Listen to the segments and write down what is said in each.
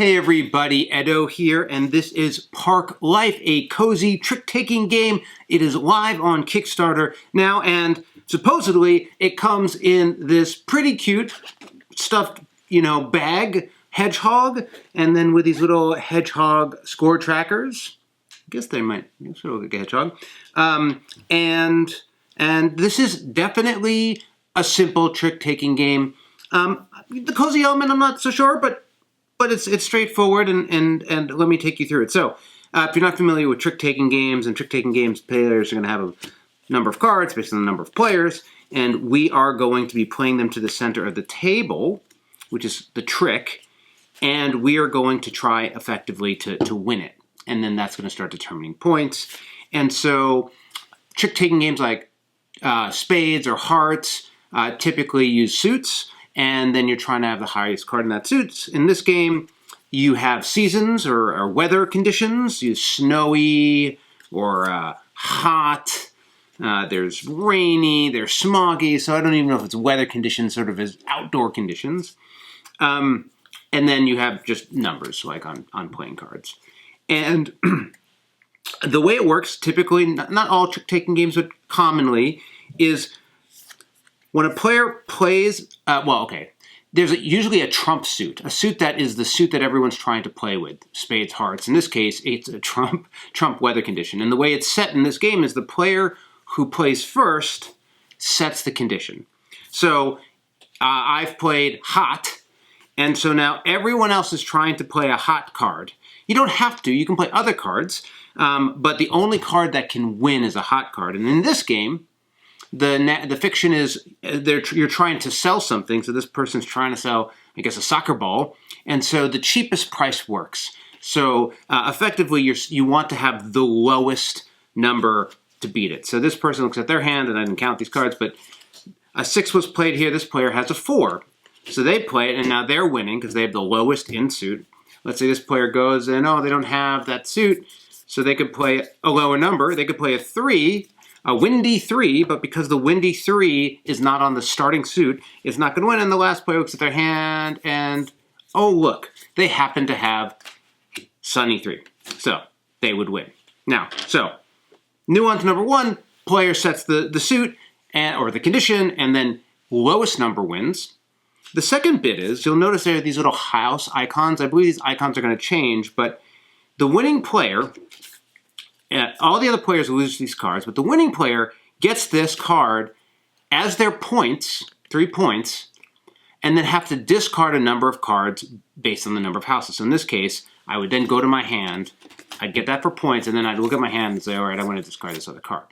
Hey everybody, Edo here, and this is Park Life, a cozy trick-taking game. It is live on Kickstarter now, and supposedly it comes in this pretty cute stuffed, bag hedgehog, and then with these little hedgehog score trackers. I guess they might look like a hedgehog. And this is definitely a simple trick-taking game. The cozy element, I'm not so sure, but it's straightforward, and let me take you through it. So, if you're not familiar with trick-taking games, players are going to have a number of cards based on the number of players, and we are going to be playing them to the center of the table, which is the trick, and we are going to try effectively to win it. And then that's going to start determining points. And so, trick-taking games like spades or hearts typically use suits, and then you're trying to have the highest card in that suits. In this game, you have seasons or weather conditions. You snowy or hot. There's rainy. There's smoggy. So I don't even know if it's weather conditions, sort of as outdoor conditions. And then you have just numbers, like on playing cards. And the way it works, typically, not all trick-taking games, but commonly, is when a player plays, there's usually a trump suit, a suit that is the suit that everyone's trying to play with, spades, hearts. In this case, it's a trump weather condition. And the way it's set in this game is the player who plays first sets the condition. So I've played hot, and so now everyone else is trying to play a hot card. You don't have to, you can play other cards, but the only card that can win is a hot card. And in this game, the fiction is you're trying to sell something, so this person's trying to sell, I guess, a soccer ball, and so the cheapest price works. So effectively, you want to have the lowest number to beat it. So this person looks at their hand, and I didn't count these cards, but a 6 was played here. This player has a 4. So they play it, and now they're winning because they have the lowest in suit. Let's say this player goes, and they don't have that suit, so they could play a lower number. They could play a 3, a windy 3, but because the windy 3 is not on the starting suit, it's not going to win. And the last player looks at their hand, and oh look, they happen to have sunny 3, so they would win. Now, so nuance number 1: player sets the suit or the condition, and then lowest number wins. The second bit is, you'll notice there are these little house icons. I believe these icons are going to change, but the winning player, all the other players lose these cards, but the winning player gets this card as their points, 3 points, and then have to discard a number of cards based on the number of houses. So in this case, I would then go to my hand, I'd get that for points, and then I'd look at my hand and say, all right, I want to discard this other card.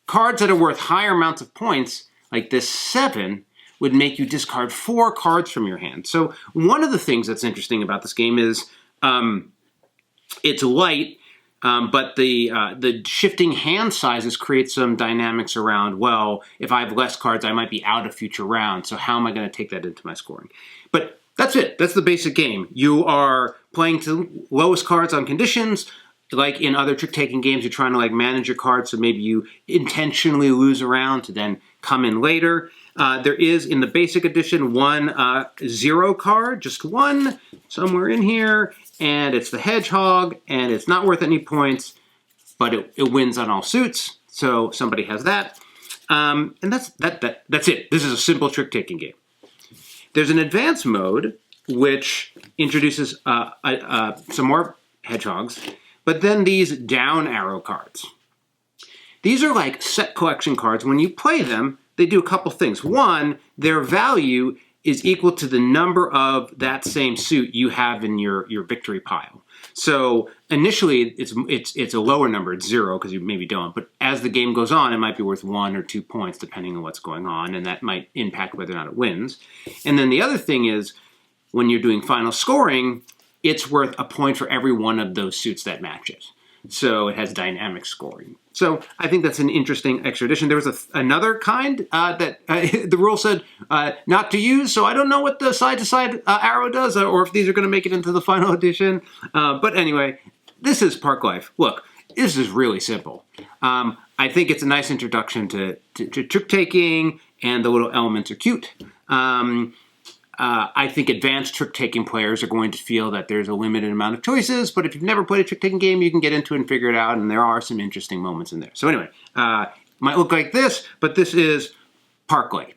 Cards that are worth higher amounts of points, like this 7, would make you discard 4 cards from your hand. So one of the things that's interesting about this game is it's light, but the shifting hand sizes create some dynamics around, well, if I have less cards, I might be out of future rounds, so how am I going to take that into my scoring? But that's it. That's the basic game. You are playing to lowest cards on conditions. Like in other trick-taking games, you're trying to manage your cards, so maybe you intentionally lose a round to then come in later. There is, in the basic edition, one 0 card, just one, somewhere in here, and it's the hedgehog, and it's not worth any points, but it wins on all suits, so somebody has that. And that's it. This is a simple trick-taking game. There's an advanced mode, which introduces some more hedgehogs, but then these down arrow cards. These are like set collection cards. When you play them, they do a couple things. One, their value is equal to the number of that same suit you have in your victory pile. So initially, it's a lower number. It's 0 because you maybe don't. But as the game goes on, it might be worth 1 or 2 points depending on what's going on, and that might impact whether or not it wins. And then the other thing is, when you're doing final scoring, it's worth a point for every one of those suits that matches. So it has dynamic scoring. So I think that's an interesting extra addition. There was another kind that the rule said not to use, so I don't know what the side-to-side arrow does, or if these are going to make it into the final edition. But anyway, this is Park Life. Look, this is really simple. I think it's a nice introduction to trick-taking, and the little elements are cute. I think advanced trick-taking players are going to feel that there's a limited amount of choices, but if you've never played a trick-taking game, you can get into it and figure it out, and there are some interesting moments in there. So anyway, might look like this, but this is Park Life.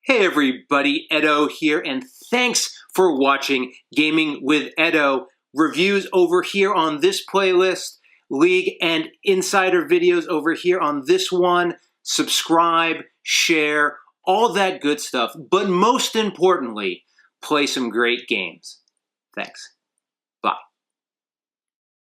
Hey everybody, Edo here, and thanks for watching Gaming with Edo. Reviews over here on this playlist, League and Insider videos over here on this one. Subscribe, share, all that good stuff. But most importantly, play some great games. Thanks.